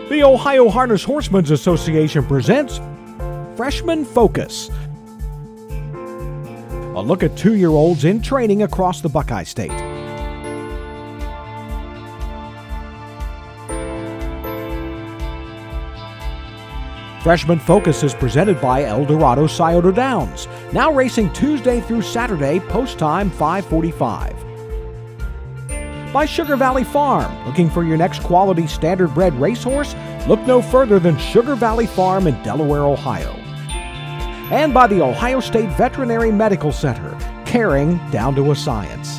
The Ohio Harness Horsemen's Association presents Freshman Focus. A look at 2-year-olds in training across the Buckeye State. Freshman Focus is presented by Eldorado Scioto Downs, now racing Tuesday through Saturday, post time 5:45. By Sugar Valley Farm, looking for your next quality standard-bred racehorse? Look no further than Sugar Valley Farm in Delaware, Ohio. And by the Ohio State Veterinary Medical Center, caring down to a science.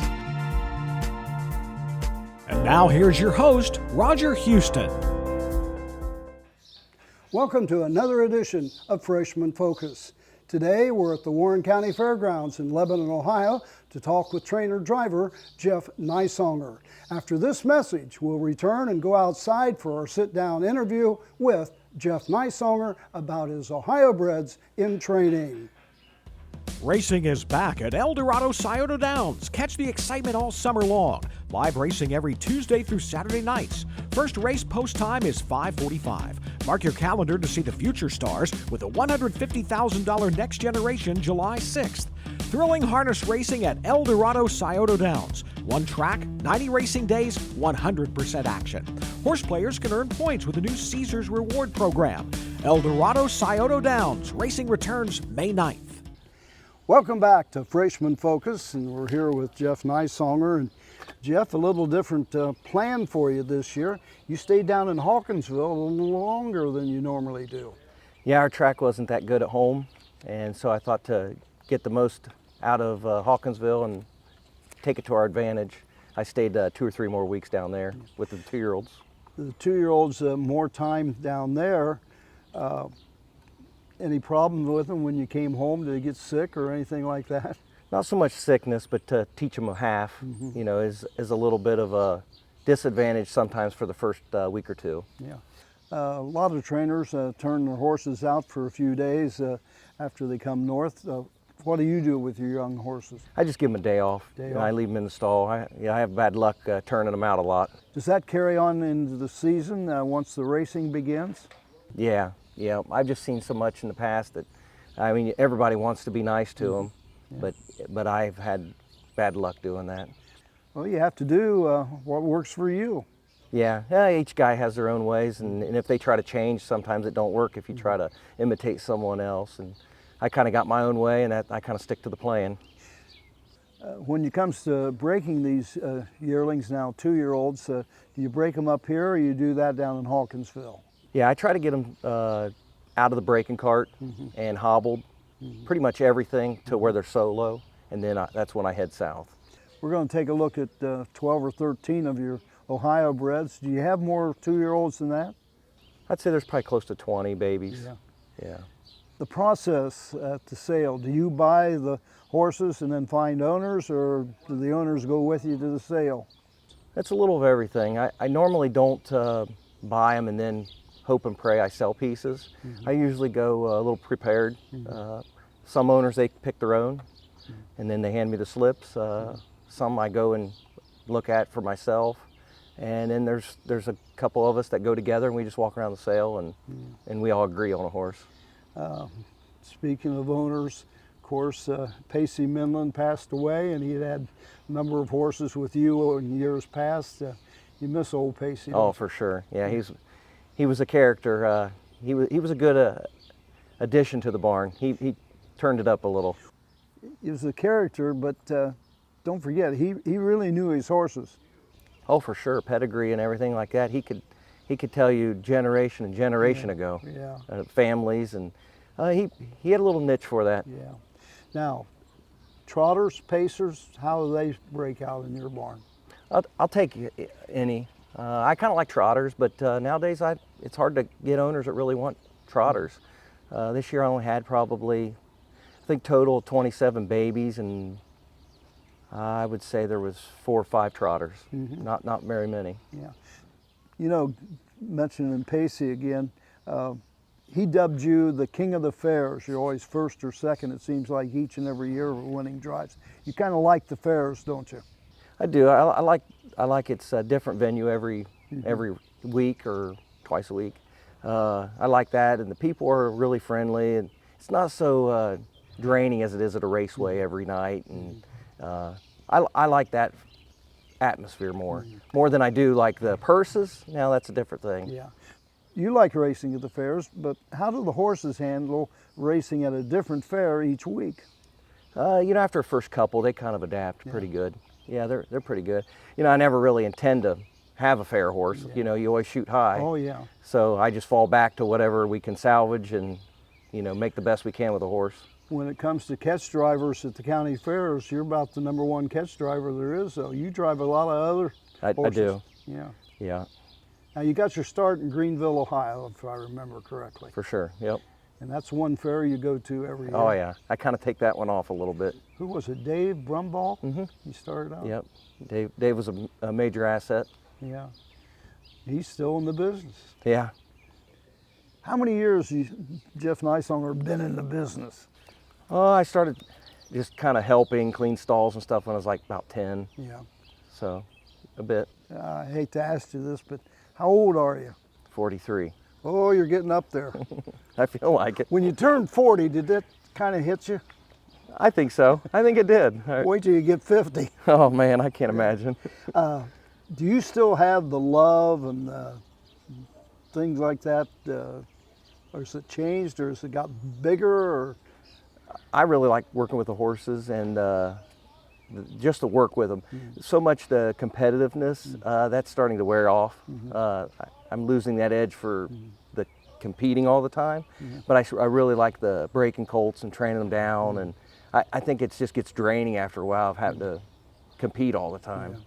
And now here's your host, Roger Houston. Welcome to another edition of Freshman Focus. Today we're at the Warren County Fairgrounds in Lebanon, Ohio to talk with trainer-driver Jeff Nisonger. After this message, we'll return and go outside for our sit-down interview with Jeff Nisonger about his Ohio breds in training. Racing is back at Eldorado Scioto Downs. Catch the excitement all summer long. Live racing every Tuesday through Saturday nights. First race post time is 5:45. Mark your calendar to see the future stars with a $150,000 Next Generation July 6th. Thrilling harness racing at Eldorado Scioto Downs. One track, 90 racing days, 100% action. Horse players can earn points with the new Caesars Reward Program. Eldorado Scioto Downs. Racing returns May 9th. Welcome back to Freshman Focus, and we're here with Jeff Nisonger. And Jeff, a little different plan for you this year. You stayed down in Hawkinsville a little longer than you normally do. Yeah, our track wasn't that good at home, and so I thought to get the most out of Hawkinsville and take it to our advantage. I stayed 2 or 3 more weeks down there with the 2-year-olds. The 2-year-olds, more time down there. Any problems with them when you came home? Did they get sick or anything like that? Not so much sickness, but to teach them a half, you know, is a little bit of a disadvantage sometimes for the first week or two. Yeah. A lot of trainers turn their horses out for a few days after they come north. What do you do with your young horses? I just give them a day off. I leave them in the stall. I have bad luck turning them out a lot. Does that carry on into the season once the racing begins? Yeah. I've just seen so much in the past that, I mean, everybody wants to be nice to them, but I've had bad luck doing that. Well, you have to do what works for you. Yeah, each guy has their own ways, and if they try to change, sometimes it don't work if you try to imitate someone else. And I kind of got my own way, and I kind of stick to the plan. When it comes to breaking these yearlings, now 2-year-olds, do you break them up here or you do that down in Hawkinsville? Yeah, I try to get them out of the breaking cart and hobbled, pretty much everything to where they're solo, and then that's when I head south. We're going to take a look at 12 or 13 of your Ohio breds. Do you have more 2-year-olds than that? I'd say there's probably close to 20 babies. Yeah. The process at the sale, do you buy the horses and then find owners, or do the owners go with you to the sale? It's a little of everything. I normally don't buy them and then hope and pray I sell pieces. I usually go a little prepared. Some owners, they pick their own, and then they hand me the slips. Some I go and look at for myself, and then there's a couple of us that go together and we just walk around the sale and we all agree on a horse. Speaking of owners, of course, Pacey Minland passed away, and he had a number of horses with you in years past. You miss old Pacey. Oh, for sure. Yeah, he was a character. He was a good addition to the barn. He turned it up a little. He was a character, but don't forget, he really knew his horses. Oh, for sure, pedigree and everything like that. He could tell you generation and generation ago. Families, and he had a little niche for that. Yeah. Now, trotters, pacers, how do they break out in your barn? I'll take any. I kind of like trotters, but nowadays it's hard to get owners that really want trotters. This year I only had probably, I think total 27 babies, and I would say there was 4 or 5 trotters. Not very many. Yeah. You know, mentioning Pacey again, he dubbed you the king of the fairs. You're always first or second, it seems like, each and every year of winning drives. You kind of like the fairs, don't you? I do. I like it's a different venue every week or twice a week. I like that, and the people are really friendly, and it's not so draining as it is at a raceway every night. And I like that atmosphere more than I do like the purses. Now that's a different thing. Yeah. You like racing at the fairs, but how do the horses handle racing at a different fair each week? After a first couple, they kind of adapt pretty good. Yeah, they're pretty good. I never really intend to have a fair horse. You always shoot high. Oh, yeah. So I just fall back to whatever we can salvage and, make the best we can with a horse. When it comes to catch drivers at the county fairs, you're about the #1 catch driver there is, though. You drive a lot of other horses. I do. Yeah. Yeah. Now, you got your start in Greenville, Ohio, if I remember correctly. For sure, yep. And that's one fair you go to every year. Oh, yeah. I kind of take that one off a little bit. Who was it, Dave Brumball? He started out? Yep. Dave was a major asset. Yeah. He's still in the business. Yeah. How many years Jeff Nisonger been in the business? I started just kind of helping clean stalls and stuff when I was like about 10. Yeah. So, a bit. I hate to ask you this, but how old are you? 43. Oh, you're getting up there. I feel like it. When you turned 40, did that kind of hit you? I think so. I think it did. Wait till you get 50. Oh man, I can't imagine. Do you still have the love and things like that? Or has it changed, or has it got bigger? Or I really like working with the horses and just to work with them. So much the competitiveness, that's starting to wear off. I'm losing that edge for the competing all the time, but I really like the breaking colts and training them down, and I think it just gets draining after a while of having to compete all the time. Yeah.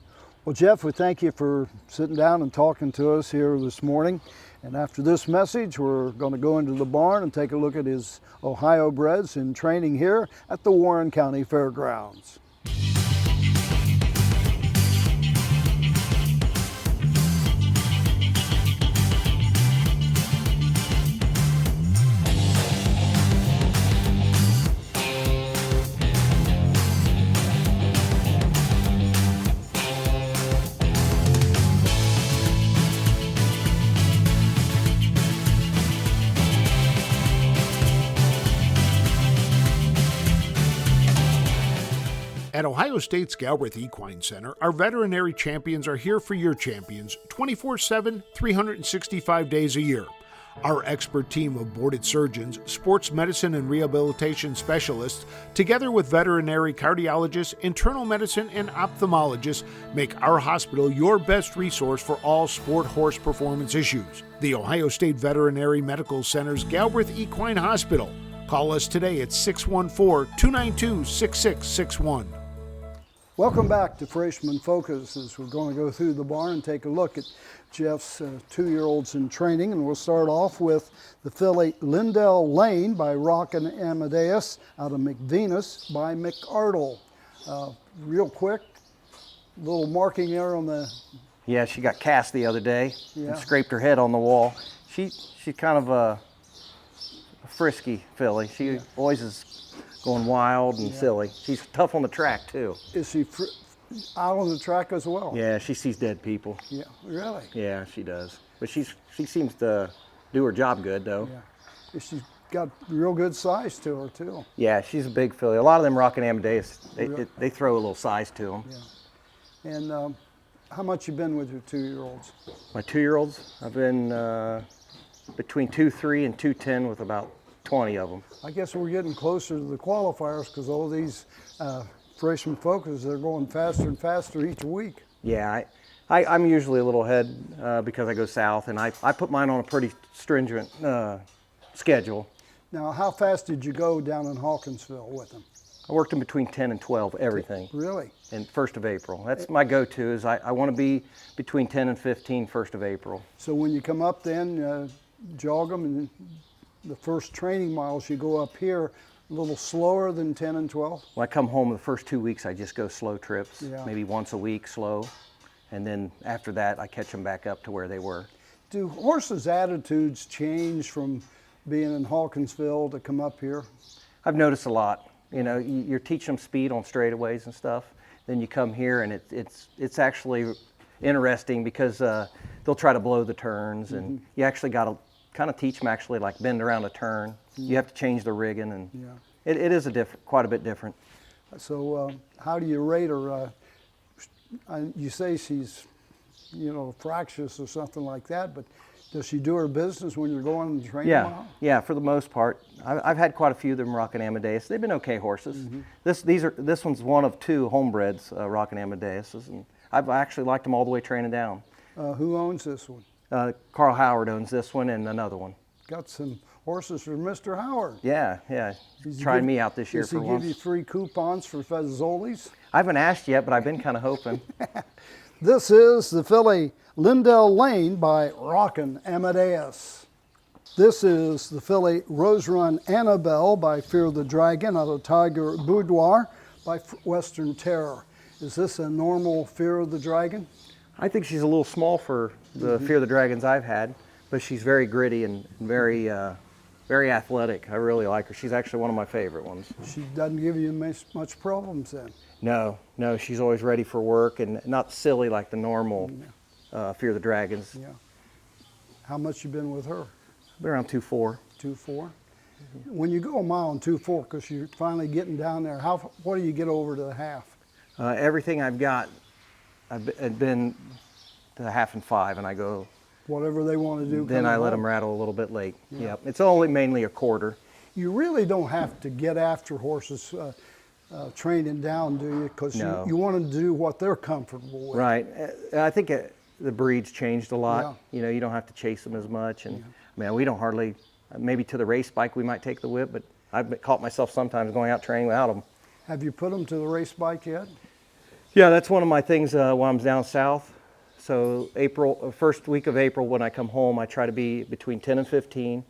Well, Jeff, we thank you for sitting down and talking to us here this morning. And after this message, we're going to go into the barn and take a look at his Ohio breds in training here at the Warren County Fairgrounds. At Ohio State's Galbraith Equine Center, our veterinary champions are here for your champions 24/7, 365 days a year. Our expert team of boarded surgeons, sports medicine and rehabilitation specialists, together with veterinary cardiologists, internal medicine, and ophthalmologists, make our hospital your best resource for all sport horse performance issues. The Ohio State Veterinary Medical Center's Galbraith Equine Hospital. Call us today at 614-292-6661. Welcome back to Freshman Focus, as we're going to go through the barn and take a look at Jeff's 2-year-olds in training. And we'll start off with the filly Lindell Lane by Run Amadeus out of McVenus by McArdle. Real quick, little marking there on the... Yeah, she got cast the other day Yeah. and scraped her head on the wall. She's kind of a frisky filly. She always is going wild and silly. She's tough on the track too. Is she out on the track as well? Yeah, she sees dead people. Yeah, really? Yeah, she does. But she seems to do her job good though. Yeah. She's got real good size to her too. Yeah, she's a big filly. A lot of them Run Amadeus, they throw a little size to them. Yeah. And how much you been with your 2-year-olds? My 2-year-olds, I've been between 2.3 and 2.10 with about 20 of them. I guess we're getting closer to the qualifiers because all these freshman focus, they're going faster and faster each week. Yeah, I'm usually a little ahead because I go south, and I put mine on a pretty stringent schedule. Now, how fast did you go down in Hawkinsville with them? I worked in between 10 and 12, everything. Really? And 1st of April. That's my go-to, is I want to be between 10 and 15 1st of April. So when you come up then, jog them, and the first training miles, you go up here a little slower than 10 and 12? When I come home the first 2 weeks, I just go slow trips, Yeah. maybe once a week slow. And then after that, I catch them back up to where they were. Do horses' attitudes change from being in Hawkinsville to come up here? I've noticed a lot. You're teaching them speed on straightaways and stuff. Then you come here, and it's actually interesting because they'll try to blow the turns, and you actually got to kind of teach them actually like bend around a turn. You have to change the rigging, and it is quite a bit different. So how do you rate her? You say she's, fractious or something like that, but does she do her business when you're going and training them out? Yeah, for the most part. I've had quite a few of them rocking Amadeus. They've been okay horses. This one's one of 2 homebreds rocking Amadeuses, and I've actually liked them all the way training down. Who owns this one? Carl Howard owns this one and another one. Got some horses for Mr. Howard. Yeah. He's trying me out this year for once. Does he give you free coupons for Fazzolis? I haven't asked yet, but I've been kind of hoping. This is the filly Lindell Lane by Rockin' Amadeus. This is the filly Run Annabel by Fear the Dragon out of Tiger Boudoir by Western Terror. Is this a normal Fear of the Dragon? I think she's a little small for the Fear the Dragons I've had, but she's very gritty and very athletic. I really like her. She's actually one of my favorite ones. She doesn't give you much problems then? No, she's always ready for work and not silly like the normal Fear the Dragons. Yeah. How much you been with her? Been around 2.4. 2.4? When you go a mile and 2.4, because you're finally getting down there, what do you get over to the half? Everything I've got, I've been to the half and 5, and I go. Whatever they want to do. Then I let them rattle a little bit late. Yep. It's only mainly a quarter. You really don't have to get after horses training down, do you? Because you want them to do what they're comfortable with. Right. I think the breed's changed a lot. Yeah. You don't have to chase them as much. And man, we don't hardly, maybe to the race bike we might take the whip, but I've caught myself sometimes going out training without them. Have you put them to the race bike yet? Yeah, that's one of my things while I'm down south. So first week of April when I come home, I try to be between 10 and 15.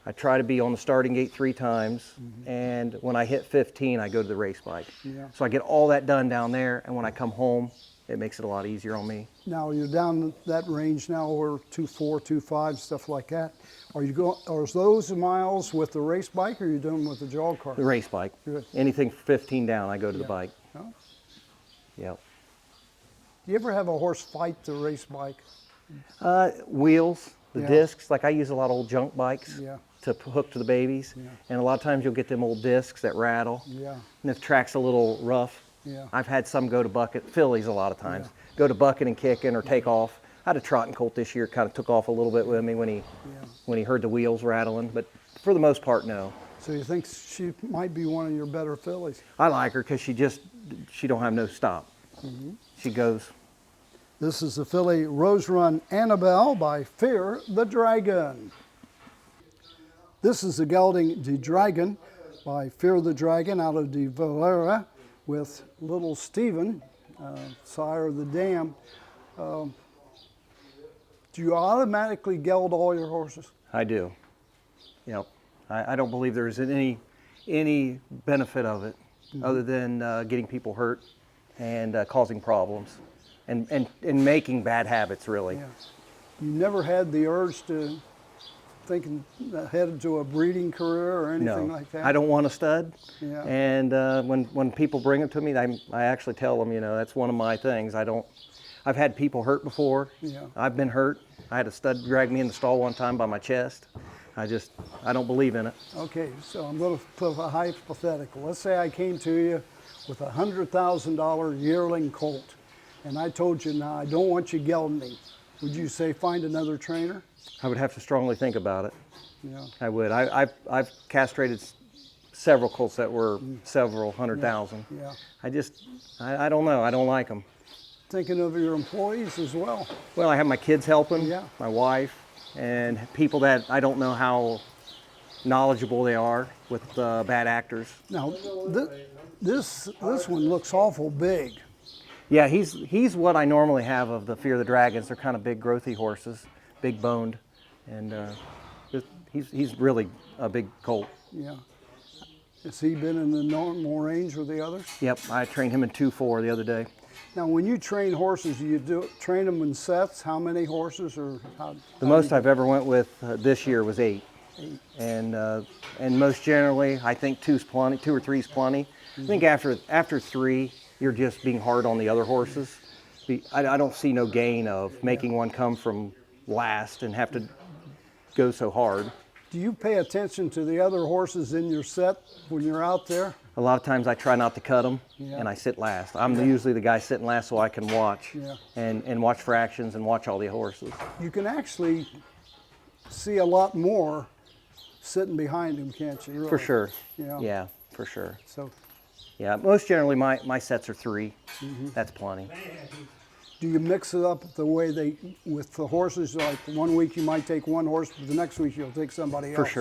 I try to be on the starting gate 3 times. And when I hit 15, I go to the race bike. Yeah. So I get all that done down there. And when I come home, it makes it a lot easier on me. Now you're down that range now, or 2.4, 2.5, stuff like that. Are those miles with the race bike, or are you doing them with the jog cart? The race bike. Anything 15 down, I go to the bike. Oh. Yep. Do you ever have a horse fight the race bike? Wheels, the discs. Like I use a lot of old junk bikes to hook to the babies. Yeah. And a lot of times you'll get them old discs that rattle. Yeah. And if the track's a little rough, I've had some go to bucket, fillies a lot of times, go to bucket and kicking or take off. I had a trotting colt this year, kind of took off a little bit with me when he heard the wheels rattling, but for the most part, no. So you think she might be one of your better fillies? I like her because she don't have no stop. She goes. This is the filly Run Annabel by Fear the Dragon. This is the gelding De Dragon by Fear the Dragon out of De Valera with Little Stephen, sire of the Dam. Do you automatically geld all your horses? I do. Yep. I don't believe there's any benefit of it other than getting people hurt and causing problems. And making bad habits, really. Yeah. You never had the urge to thinking ahead to a breeding career or anything like that? I don't want a stud. Yeah. And when people bring them to me, I actually tell them, that's one of my things. I've had people hurt before. Yeah. I've been hurt. I had a stud drag me in the stall one time by my chest. I don't believe in it. Okay, so I'm going to put a hypothetical. Let's say I came to you with a $100,000 yearling colt. And I told you, now I don't want you gelding me. Would you say find another trainer? I would have to strongly think about it. Yeah. I would. I've castrated several colts that were several $100,000. Yeah. I don't know. I don't like them. Thinking of your employees as well. Well, I have my kids helping, my wife, and people that I don't know how knowledgeable they are with bad actors. Now, this one looks awful big. Yeah, he's what I normally have of the Fear the Dragons. They're kind of big, growthy horses, big boned, and he's really a big colt. Yeah. Has he been in the normal range with the others? Yep, I trained him in 2.4 the other day. Now, when you train horses, you train them in sets? How many horses, or how? The most I've ever went with this year was 8. 8. And most generally, I think 2's plenty. 2 or 3's plenty. Mm-hmm. I think after 3. You're just being hard on the other horses. I don't see no gain of making one come from last and have to go so hard. Do you pay attention to the other horses in your set when you're out there? A lot of times I try not to cut them, Yeah. and I sit last. I'm usually the guy sitting last so I can watch and watch fractions and watch all the horses. You can actually see a lot more sitting behind him, can't you? Really? For sure. Yeah. Yeah, for sure. So, Yeah, most generally my sets are 3. That's plenty. do you mix it up the way with the horses? Like one week you might take one horse, but the next week you'll take somebody else.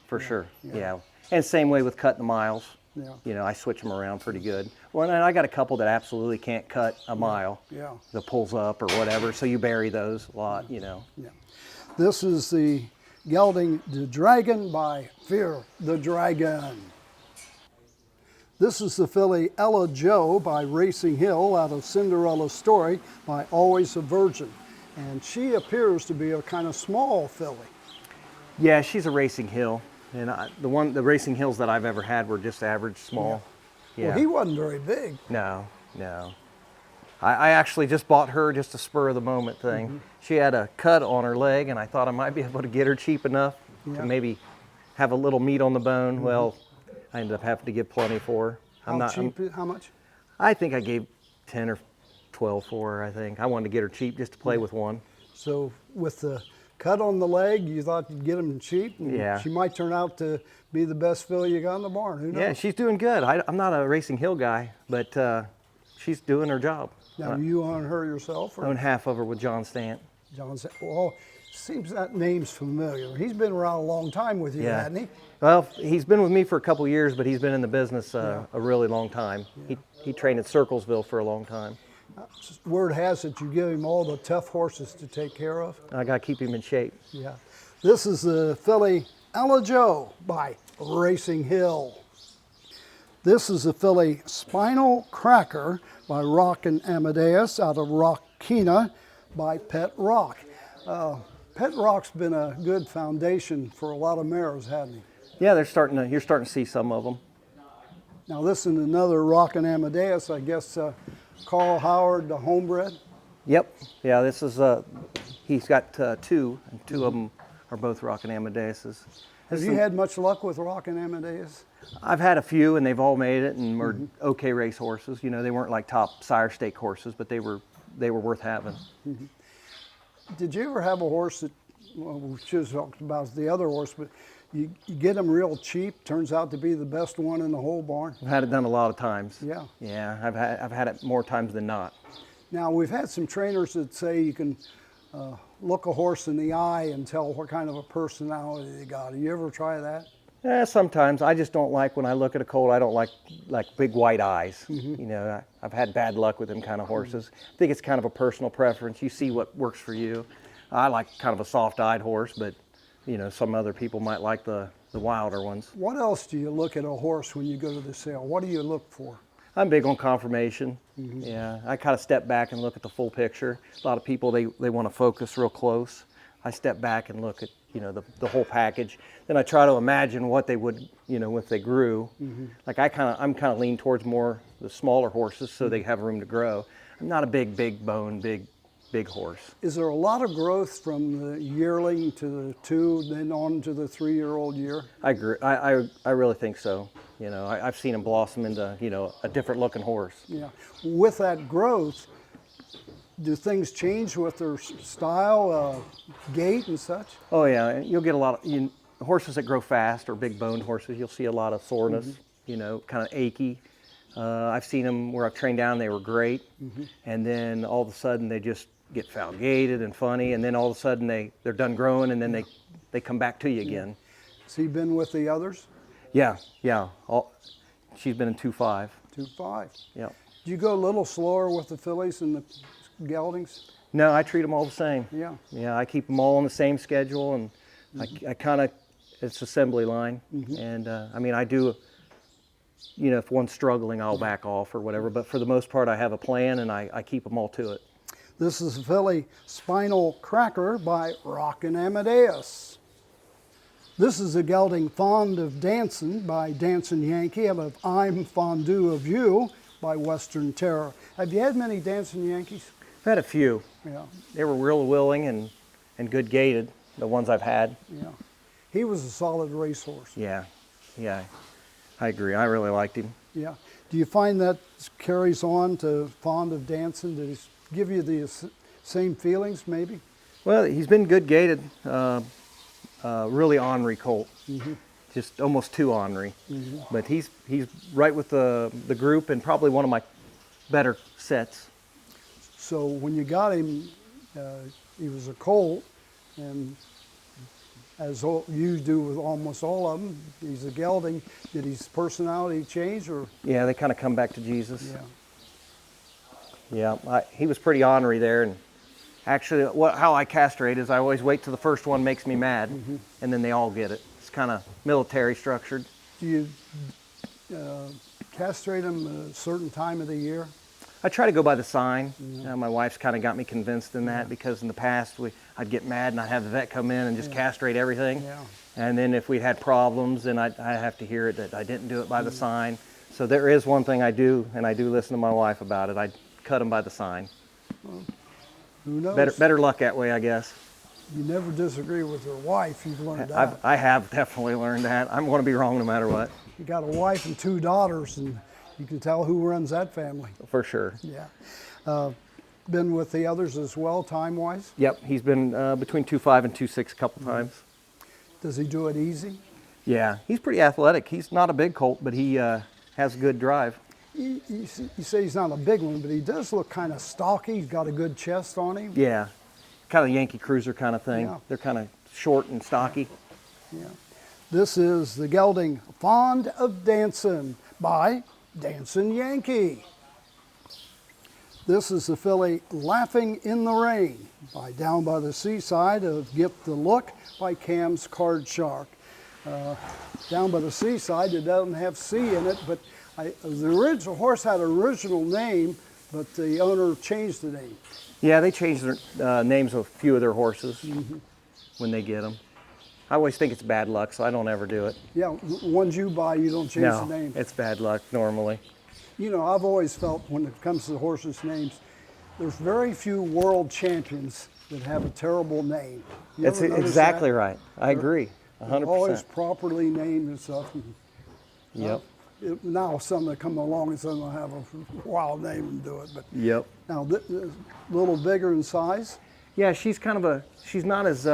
For sure. Yeah. And same way with cutting the miles. Yeah. You know, I switch them around pretty good. Well, and I got a couple that absolutely can't cut a mile. Yeah. The pulls up or whatever, so you bury those a lot, you know. Yeah. This is the gelding the Dragon by Fear the Dragon. This is the filly Ella Joe by Racing Hill out of Cinderella's Story by Always a Virgin. And she appears to be a kind of small filly. Yeah, she's a Racing Hill. And the Racing Hills that I've ever had were just average small. Yeah. Well, he wasn't very big. No. I actually just bought her just a spur of the moment thing. She had a cut on her leg, and I thought I might be able to get her cheap enough to maybe have a little meat on the bone. Well, I ended up having to give plenty for her. How much? I think I gave 10 or 12 for her, I think. I wanted to get her cheap just to play with one. So with the cut on the leg, you thought you'd get him cheap? And Yeah. she might turn out to be the best filly you got in the barn. Who knows? Yeah, she's doing good. I'm not a Racing Hill guy, but she's doing her job. Now, you own her yourself? I Or own half of her with John Stant. John said, well, seems that name's familiar. He's been around a long time with you, Yeah. hasn't he? Well, he's been with me for a couple of years, but he's been in the business a really long time. He trained at Circlesville for a long time. Word has it you give him all the tough horses to take care of. I got to keep him in shape. Yeah. This is the filly Ella Joe by Racing Hill. This is the filly Spinal Cracker by Rockin' Amadeus out of Rockina by Pet Rock. Pet Rock's been a good foundation for a lot of mares, hasn't he? Yeah, you're starting to see some of them. Now this is another Rockin' Amadeus, I guess Carl Howard, the homebred. Yep. Yeah, this is he's got 2, and 2 of them are both Rockin' Amadeuses. Have you had much luck with Rockin' Amadeus? I've had a few, and they've all made it, and were okay race horses. You know, they weren't like top sire stake horses, but they were worth having. Did you ever have a horse that, well, we should have talked about the other horse, but you get them real cheap, turns out to be the best one in the whole barn? I've had it done a lot of times. Yeah. Yeah, I've had it more times than not. Now, we've had some trainers that say you can look a horse in the eye and tell what kind of a personality they got. Do you ever try that? Yeah, sometimes. I just don't like when I look at a colt. I don't like big white eyes. You know, I've had bad luck with them kind of horses. I think it's kind of a personal preference. You see what works for you. I like kind of a soft-eyed horse, but you know, some other people might like the wilder ones. What else do you look at a horse when you go to the sale? What do you look for? I'm big on conformation. Yeah, I kind of step back and look at the full picture. A lot of people, they want to focus real close. I step back and look at, you know, the whole package. Then I try to imagine what they would, you know, if they grew. Like I'm kind of lean towards more the smaller horses so they have room to grow. I'm not a big bone, big horse. Is there a lot of growth from the yearling to the 2, then on to the 3-year-old year? I agree. I really think so. You know, I've seen them blossom into, you know, a different looking horse. Yeah. With that growth, do things change with their style, gait and such? Oh yeah, you'll get a lot of horses that grow fast or big boned horses. You'll see a lot of soreness, you know, kind of achy. I've seen them where I've trained down, they were great. And then all of a sudden they just get foul gaited and funny. And then all of a sudden they're done growing and then they come back to you again. Has he been with the others? Yeah. She's been in 2.5. 2.5. Yeah. Do you go a little slower with the fillies and the geldings? No, I treat them all the same. Yeah. Yeah, I keep them all on the same schedule, and I kind of, it's assembly line. And I mean, I do, you know, if one's struggling, I'll back off or whatever. But for the most part, I have a plan, and I keep them all to it. This is filly Spinal Cracker by Rockin' Amadeus. This is a gelding Fond of Dancin' by Dancin' Yankee out of I'm Fondue of You by Western Terror. Have you had many Dancin' Yankees? I've had a few. Yeah. They were real willing, and and good gaited, the ones I've had. Yeah. He was a solid racehorse. Yeah, I agree. I really liked him. Yeah. Do you find that carries on to Fond of Dancing? Did he give you the same feelings, maybe? Well, he's been good gaited, really ornery colt, just almost too ornery. But he's right with the group and probably one of my better sets. So when you got him, he was a colt, and as you do with almost all of them, he's a gelding. Did his personality change, or? Yeah, they kind of come back to Jesus. Yeah. Yeah, he was pretty ornery there, and actually, how I castrate is I always wait till the first one makes me mad, and then they all get it. It's kind of military structured. Do you castrate him at a certain time of the year? I try to go by the sign. My wife's kind of got me convinced in that because in the past I'd get mad and I'd have the vet come in and just castrate everything. Yeah. And then if we had problems, then I'd have to hear it that I didn't do it by the sign. So there is one thing I do, and I do listen to my wife about it. I cut them by the sign. Well, who knows? Better luck that way, I guess. You never disagree with your wife. You've learned that. I have definitely learned that. I'm going to be wrong no matter what. You got a wife and 2 daughters, and you can tell who runs that family. For sure. Yeah. Been with the others as well, time-wise? Yep, he's been between 2.5 and 2.6 a couple times. Does he do it easy? Yeah, he's pretty athletic. He's not a big colt, but he has good drive. You say he's not a big one, but he does look kind of stocky. He's got a good chest on him. Yeah, kind of Yankee Cruiser kind of thing. Yeah. They're kind of short and stocky. Yeah. This is the gelding Fond of Dancing by Dancing Yankee. This is the filly Laughing in the Rain by Down by the Seaside of Get the Look by Cam's Card Shark. Down by the Seaside, it doesn't have C in it, but the original horse had an original name, but the owner changed the name. Yeah, they changed their names of a few of their horses when they get them. I always think it's bad luck, so I don't ever do it. Yeah, the ones you buy, you don't change the name. It's bad luck normally. You know, I've always felt when it comes to horses' names, there's very few world champions that have a terrible name. You That's ever notice exactly that? right. I agree, 100%. Always properly named and stuff. Yep. Now some that come along and some will have a wild name and do it. But Yep. now, a little bigger in size. Yeah, she's kind of she's not as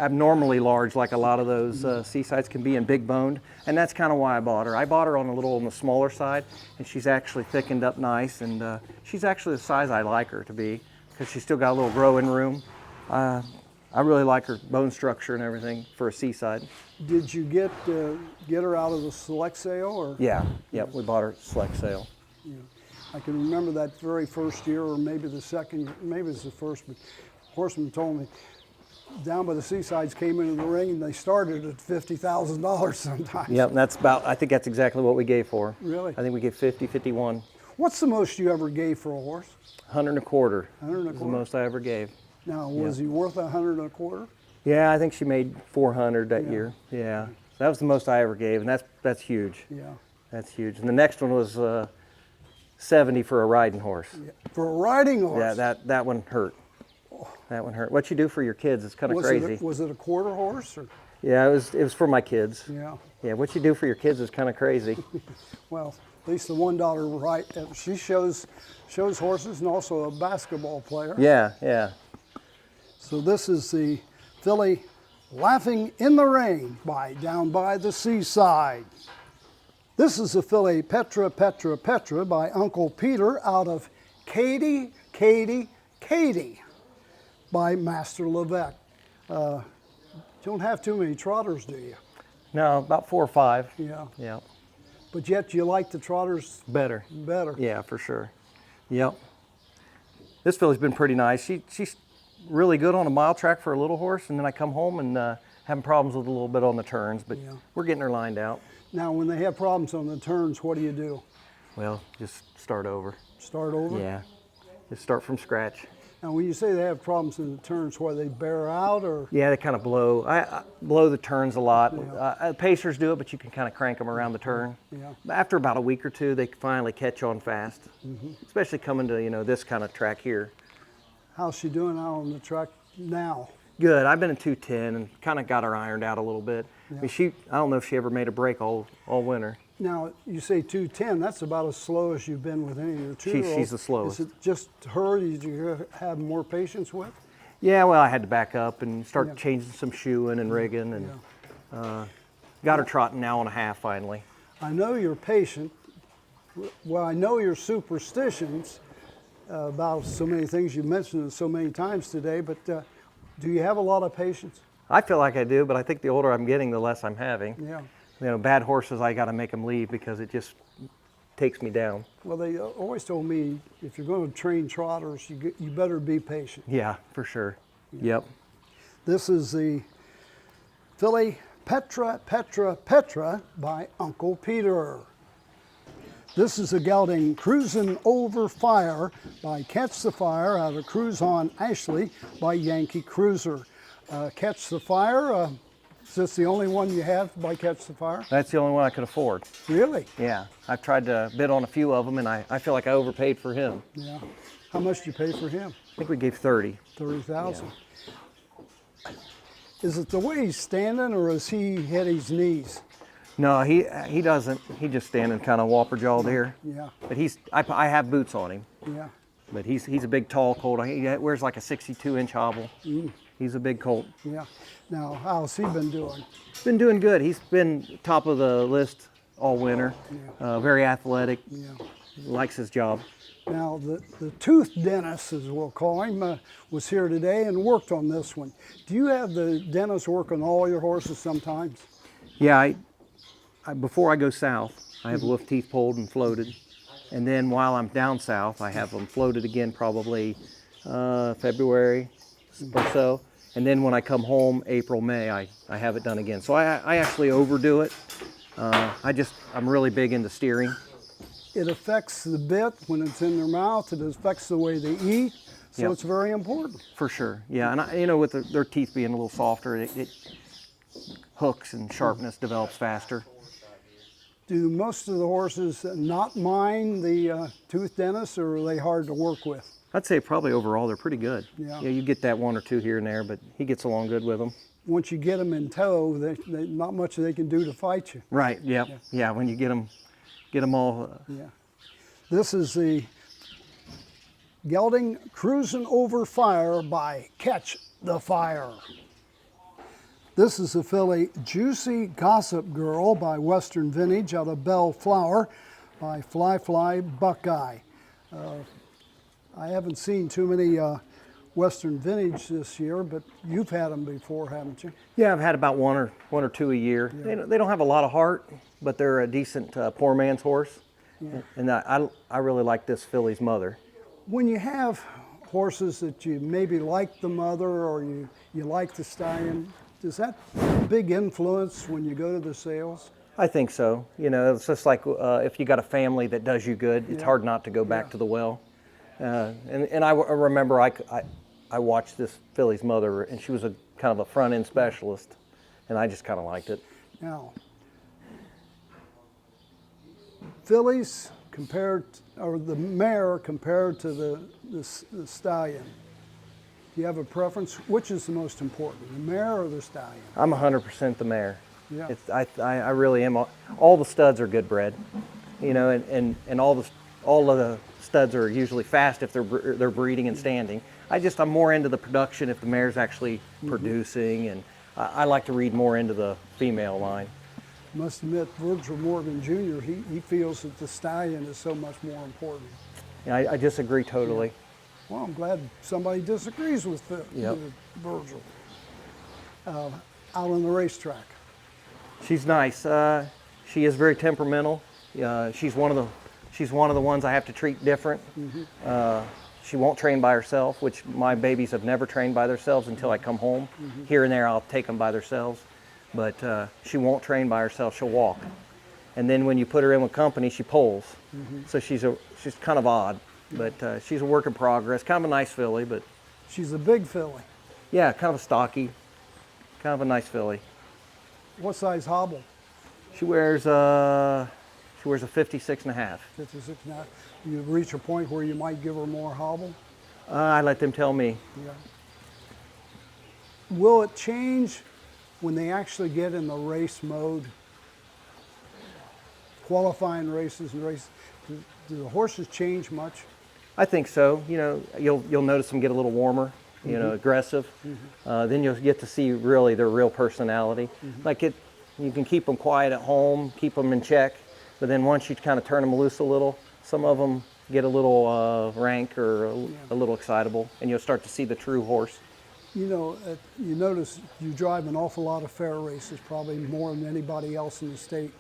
abnormally large like a lot of those seasides can be, and big boned, and that's kind of why I bought her. I bought her on the smaller side, and she's actually thickened up nice, and she's actually the size I like her to be because she's still got a little growing room. I really like her bone structure and everything for a seaside. Did you get her out of the select sale, or? Yeah, yep, we bought her at select sale. Yeah. I can remember that very first year, or maybe the second, maybe it's the first, but Horseman told me Down by the Seasides came into the ring and they started at $50,000 sometimes. Yep, and I think that's exactly what we gave for her. Really? I think we gave 50, 51. What's the most you ever gave for a horse? 100 and a quarter. 100 and a was the quarter? most I ever gave. Now, was he worth 100 and a quarter? Yeah, I think she made 400 that Yeah. year. Yeah, that was the most I ever gave, and that's huge. Yeah. That's huge. And the next one was 70 for a riding horse. Yeah. For a riding horse? Yeah, that one hurt. That one hurt. What you do for your kids is kind of crazy. Was it a quarter horse? Or? Yeah, it was for my kids. Yeah. Yeah, what you do for your kids is kind of crazy. Well, at least the one daughter, right? She shows horses and also a basketball player. Yeah, yeah. So this is the filly Laughing in the Rain by Down by the Seaside. This is the filly Petra, Petra, Petra by Uncle Peter out of Katie, Katie, Katie by Master Levesque. Don't have too many trotters, do you? No, about 4 or 5. Yeah. Yeah. But yet you like the trotters Better. better. Yeah, for sure. Yep. This filly's been pretty nice. She's really good on a mile track for a little horse, and then I come home and having problems with a little bit on the turns, but Yeah. we're getting her lined out. Now, when they have problems on the turns, what do you do? Well, just start over. Start over? Yeah, just start from scratch. Now, when you say they have problems in the turns, what, they bear out or? Yeah, they kind of blow. I blow the turns a lot. Pacers do it, but you can kind of crank them around the turn. Yeah. After about a week or two, they finally catch on fast, especially coming to this kind of track here. How's she doing out on the track now? Good. I've been in 210 and kind of got her ironed out a little bit. Yeah. I mean, I don't know if she ever made a break all winter. Now, you say 210, that's about as slow as you've been with any of your two-year-olds. She's the slowest. Is it just her that you have more patience with? Yeah, well, I had to back up and start Yeah. changing some shoeing and rigging, and got her trotting now on a half finally. I know you're patient. Well, I know your superstitions about so many things you mentioned so many times today, but do you have a lot of patience? I feel like I do, but I think the older I'm getting, the less I'm having. Yeah. You know, bad horses, I got to make them leave because it just takes me down. Well, they always told me if you're going to train trotters, you better be patient. Yeah, for sure. Yep. This is the filly Petra, Petra, Petra by Uncle Peter. This is a gelding Cruisin' Over Fire by Catch the Fire out of Cruise on Ashley by Yankee Cruiser. Catch the Fire, is this the only one you have by Catch the Fire? That's the only one I could afford. Really? Yeah, I've tried to bid on a few of them, and I feel like I overpaid for him. Yeah. How much did you pay for him? I think we gave 30. 30,000. Is it the way he's standing, or is he hit his knees? No, he doesn't. He just standing kind of whopper jawed here. Yeah. But I have boots on him. Yeah. But he's a big tall colt. He wears like a 62-inch hobble. He's a big colt. Yeah. Now, how's he been doing? Been doing good. He's been top of the list all winter. Very athletic. Yeah. Likes his job. Now, the tooth dentist, as we'll call him, was here today and worked on this one. Do you have the dentist work on all your horses sometimes? Yeah, before I go south, I have wolf teeth pulled and floated. And then while I'm down south, I have them floated again probably February or so. And then when I come home, April, May, I have it done again. So I actually overdo it. I'm really big into steering. It affects the bit when it's in their mouth. It affects the way they eat. So Yep. it's very important. For sure, yeah. And with their teeth being a little softer, it hooks and sharpness develops faster. Do most of the horses not mind the tooth dentist, or are they hard to work with? I'd say probably overall they're pretty good. Yeah. You get that one or two here and there, but he gets along good with them. Once you get them in tow, not much they can do to fight you. Right. Yep. Yeah. When you get them all. Yeah. This is the gelding Cruisin' Over Fire by Catch the Fire. This is the filly Juicy Gossip Girl by Western Vintage out of Bellflower by Fly Buckeye. I haven't seen too many Western Vintage this year, but you've had them before, haven't you? Yeah, I've had about one or two a year. Yeah. They don't have a lot of heart, but they're a decent poor man's horse. Yeah. And I really like this filly's mother. When you have horses that you maybe like the mother or you like the stallion, does that big influence when you go to the sales? I think so. It's just like if you got a family that does you good, it's hard not to go back to the well. And I remember I watched this filly's mother, and she was a kind of a front end specialist, and I just kind of liked it. Now, fillies or the mare compared to the stallion. Do you have a preference? Which is the most important, the mare or the stallion? I'm 100% the mare. Yeah. I really am. All the studs are good bred, and all of the studs are usually fast if they're breeding and standing. I'm more into the production if the mare's actually producing, and I like to read more into the female line. Must admit, Virgil Morgan Jr., he feels that the stallion is so much more important. Yeah, I disagree totally. Yeah. Well, I'm glad somebody disagrees with Virgil. Out on the racetrack. She's nice. She is very temperamental. She's one of the ones I have to treat different. She won't train by herself, which my babies have never trained by themselves until I come home. Here and there, I'll take them by themselves, but she won't train by herself. She'll walk, and then when you put her in with company, she pulls. So she's kind of odd, but she's a work in progress. Kind of a nice filly, but she's a big filly. Yeah, kind of a stocky, kind of a nice filly. What size hobble? She wears a 56 and a half. 56 now. You reach a point where you might give her more hobble? I let them tell me. Yeah. Will it change when they actually get in the race mode? Qualifying races and races, do the horses change much? I think so. You know, you'll notice them get a little warmer, you know, aggressive. Then you'll get to see really their real personality. Like you can keep them quiet at home, keep them in check, but then once you kind of turn them loose a little, some of them get a little rank or a little excitable, and you'll start to see the true horse. You know, you notice you drive an awful lot of fair races, probably more than anybody else in the state.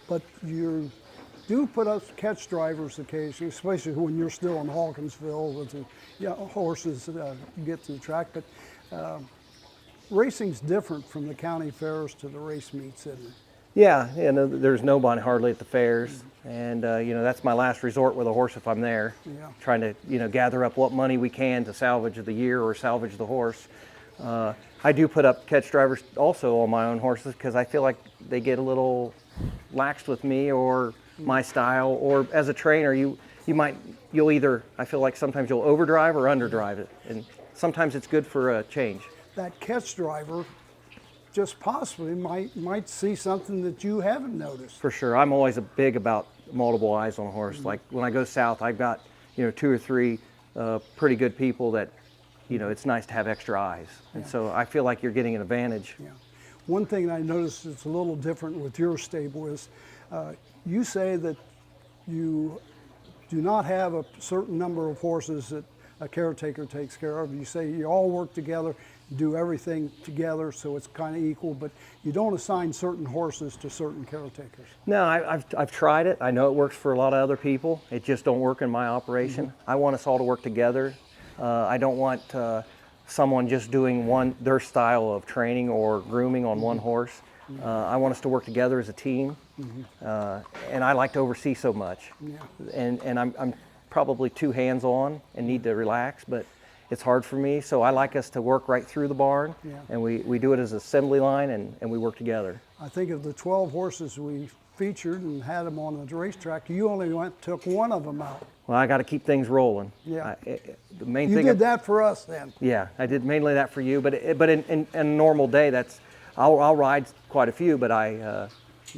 But you do put up catch drivers occasionally, especially when you're still in Hawkinsville with the horses get to the track. But racing's different from the county fairs to the race meets, isn't it? Yeah, you know, there's nobody hardly at the fairs, and you know, that's my last resort with a horse if I'm there. Yeah. Trying to, you know, gather up what money we can to salvage the year or salvage the horse. I do put up catch drivers also on my own horses because I feel like they get a little laxed with me or my style, or as a trainer, you'll either, I feel like sometimes you'll overdrive or underdrive it, and sometimes it's good for a change. That catch driver just possibly might see something that you haven't noticed. For sure. I'm always big about multiple eyes on a horse. Like when I go south, I've got, you know, 2 or 3 pretty good people that, you know, it's nice to have extra eyes. And so I feel like you're getting an advantage. Yeah. One thing I noticed that's a little different with your stable is you say that you do not have a certain number of horses that a caretaker takes care of. You say you all work together, do everything together, so it's kind of equal, but you don't assign certain horses to certain caretakers. No, I've tried it. I know it works for a lot of other people. It just don't work in my operation. I want us all to work together. I don't want someone just doing their style of training or grooming on one horse. I want us to work together as a team, and I like to oversee so much. Yeah. And I'm probably too hands-on and need to relax, but it's hard for me, so I like us to work right through the barn, and we do it as an assembly line, and we work together. I think of the 12 horses we featured and had them on the racetrack, you only took one of them out. Well, I got to keep things rolling. Yeah. The main You thing. did that for us then. Yeah, I did mainly that for you, but in a normal day, I'll ride quite a few, but I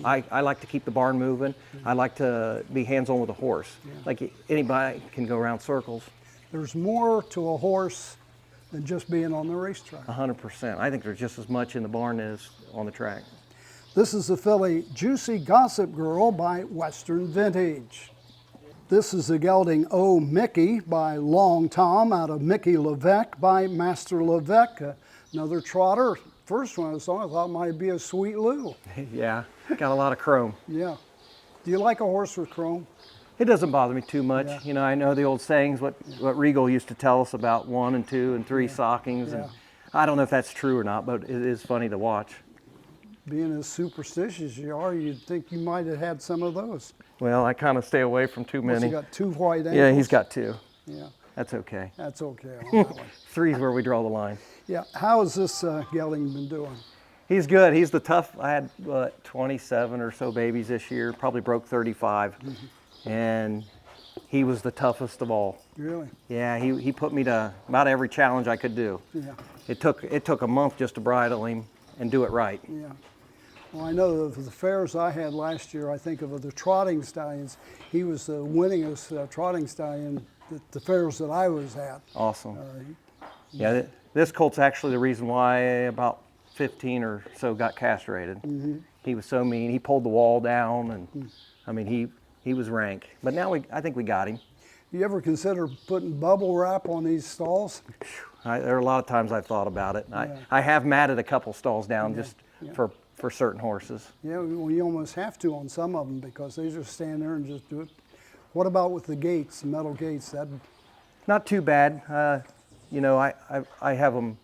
like to keep the barn moving. I like to be hands-on with a horse. Like anybody can go around circles. There's more to a horse than just being on the racetrack. 100%. I think there's just as much in the barn as on the track. This is the filly Juicy Gossip Girl by Western Vintage. This is the gelding Oh Mickey by Long Tom out of Mickey Levesque by Master Levesque. Another trotter. First one I saw, I thought might be a Sweet Lou. Yeah, got a lot of chrome. Yeah. Do you like a horse with chrome? It doesn't bother me too much. Yeah. You know, I know the old sayings, what Regal used to tell us about 1 and 2 and 3 stockings. Yeah. And I don't know if that's true or not, but it is funny to watch. Being as superstitious as you are, you'd think you might have had some of those. Well, I kind of stay away from too What's many. he got 2 white ankles? Yeah, he's got 2. Yeah, That's okay. that's okay on that one. 3 is where we draw the line. Yeah, how has this gelding been doing? He's good. He's the tough. I had 27 or so babies this year, probably broke 35. And he was the toughest of all. Really? Yeah, he put me to about every challenge I could do. Yeah, It took a month just to bridle him and do it right. yeah. Well, I know of the fairs I had last year, I think of the trotting stallions. He was the winningest trotting stallion at the fairs that I was at. Awesome. Yeah, this colt's actually the reason why about 15 or so got castrated. He was so mean. He pulled the wall down, and I mean, he was rank. But now I think we got him. You ever consider putting bubble wrap on these stalls? There are a lot of times I've thought about it. Yeah. I have matted a couple stalls down just for certain horses. Yeah, well, you almost have to on some of them because they just stand there and just do it. What about with the gates, the metal gates? That Not too bad. You know, I have them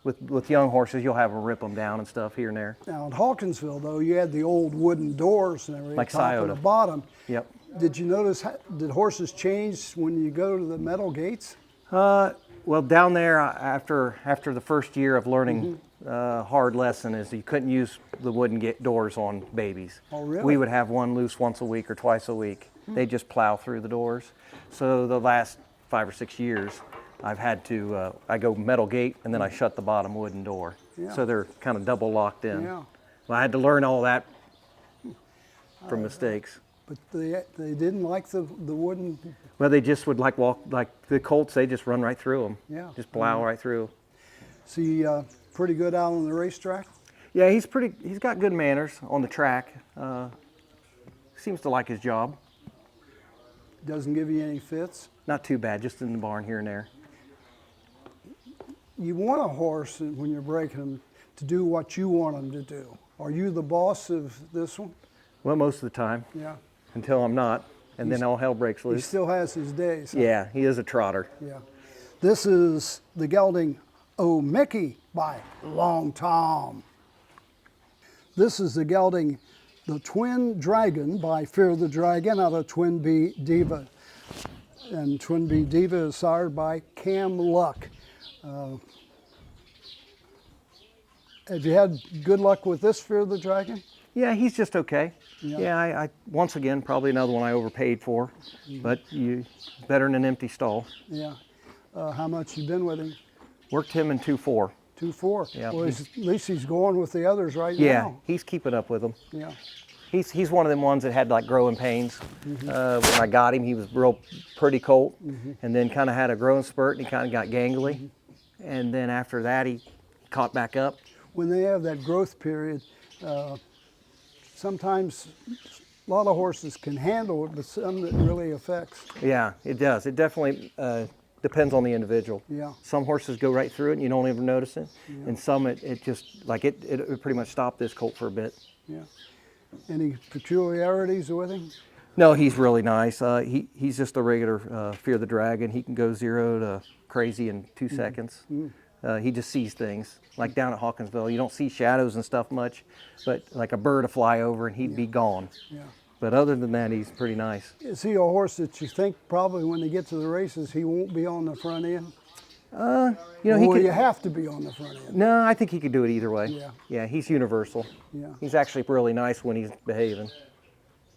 with young horses. You'll have them rip them down and stuff here and there. Now in Hawkinsville, though, you had the old wooden doors and everything, Like top and Scioto. the bottom. Yep. Did you notice, did horses change when you go to the metal gates? Well, down there, after the first year of learning hard lesson is you couldn't use the wooden doors on babies. Oh, really? We would have one loose once a week or twice a week. They just plow through the doors. So the last 5 or 6 years, I've had to, I go metal gate and then I shut the bottom wooden door. Yeah. So they're kind of double locked in. Yeah. Well, I had to learn all that from mistakes. But they didn't like the wooden. Well, they just would like walk, like the colts, they just run right through them. Yeah. Just plow right through. Is he pretty good out on the racetrack? Yeah, he's got good manners on the track. Seems to like his job. Doesn't give you any fits? Not too bad, just in the barn here and there. You want a horse when you're breaking him to do what you want him to do. Are you the boss of this one? Well, most of the time. Yeah. Until I'm not, and then all hell breaks He loose. still has his days. Huh? Yeah, he is a trotter. Yeah. This is the gelding Oh Mickey by Long Tom. This is the gelding The Twin Dragon by Fear the Dragon out of Twin B Diva. And Twin B Diva is sired by Cam Luck. Have you had good luck with this Fear the Dragon? Yeah, he's just okay. Yeah. Yeah, I once again, probably another one I overpaid for, but better than an empty stall. Yeah. How much you been with him? Worked him in 2-4. 2-4. Yeah. Well, at least he's going with the others right Yeah, now. he's keeping up with them. Yeah. He's one of them ones that had like growing pains. When I got him, he was pretty colt, and then kind of had a growing spurt, and he kind of got gangly. And then after that, he caught back up. When they have that growth period, sometimes a lot of horses can handle it, but some it really affects. Yeah, it does. It definitely depends on the individual. Yeah. Some horses go right through it and you don't even notice it, and some it just like it pretty much stopped this colt for a bit. Yeah. Any peculiarities with him? No, he's really nice. He's just a regular Fear the Dragon. He can go 0 to crazy in 2 seconds. He just sees things. Like down at Hawkinsville, you don't see shadows and stuff much, but like a bird to fly over and he'd be gone. Yeah. But other than that, he's pretty nice. Is he a horse that you think probably when they get to the races he won't be on the front end? You know, he Or could. you have to be on the front end? No, I think he could do it either way. Yeah. Yeah, he's universal. Yeah. He's actually really nice when he's behaving.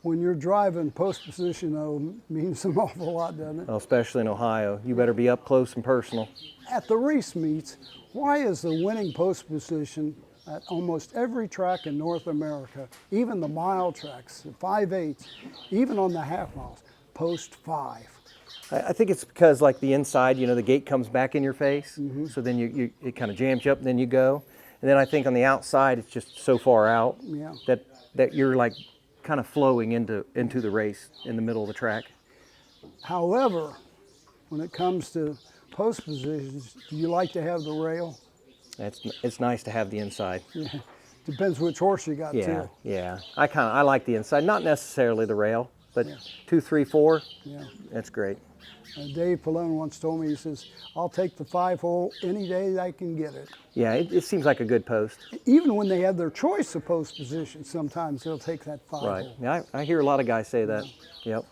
When you're driving, post position though means an awful lot, doesn't it? Well, especially in Ohio. You better be up close and personal. At the race meets, why is the winning post position at almost every track in North America, even the mile tracks, the 5/8, even on the half miles, post 5? I think it's because like the inside, you know, the gate comes back in your face, so then it kind of jams you up, and then you go. And then I think on the outside, it's just so far out Yeah. that you're like kind of flowing into the race in the middle of the track. However, when it comes to post positions, do you like to have the rail? It's nice to have the inside. Depends which horse you got Yeah, too. yeah. I like the inside, not necessarily the rail, but 2, 3, 4. Yeah. That's great. Dave Pallone once told me, he says, I'll take the 5-hole any day I can get it. Yeah, it seems like a good post. Even when they have their choice of post position, sometimes they'll take that 5-hole. Right. Yeah, I hear a lot of guys say that. Yep.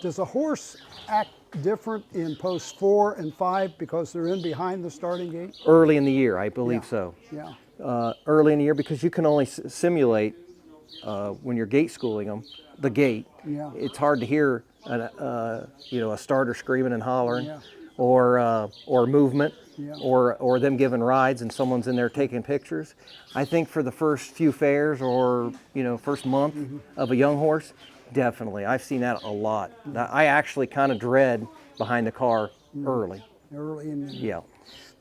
Does a horse act different in posts 4 and 5 because they're in behind the starting gate? Early in the year, I believe so. Yeah. Early in the year, because you can only simulate when you're gate schooling them, the gate. Yeah. It's hard to hear a starter screaming and hollering, Yeah. or movement, Yeah. or them giving rides and someone's in there taking pictures. I think for the first few fairs or first month of a young horse, definitely. I've seen that a lot. I actually kind of dread behind the car early. Early in the Yeah.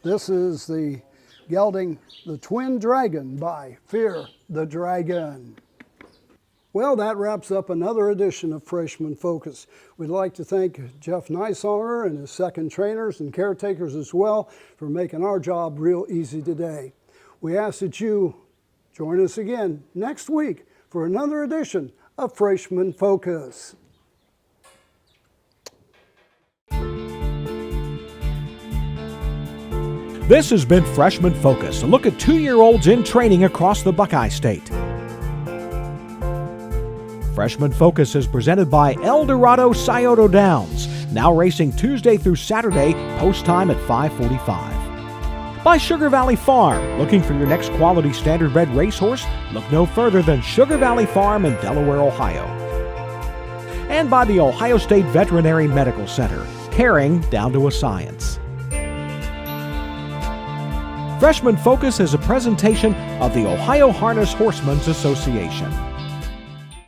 This is the gelding The Twin Dragon by Fear the Dragon. Well, that wraps up another edition of Freshman Focus. We'd like to thank Jeff Nisonger and his second trainers and caretakers as well for making our job real easy today. We ask that you join us again next week for another edition of Freshman Focus. This has been Freshman Focus, a look at 2-year-olds in training across the Buckeye State. Freshman Focus is presented by Eldorado Scioto Downs, now racing Tuesday through Saturday, post time at 5:45. By Sugar Valley Farm, looking for your next quality standardbred racehorse? Look no further than Sugar Valley Farm in Delaware, Ohio. And by the Ohio State Veterinary Medical Center, caring down to a science. Freshman Focus is a presentation of the Ohio Harness Horsemen's Association.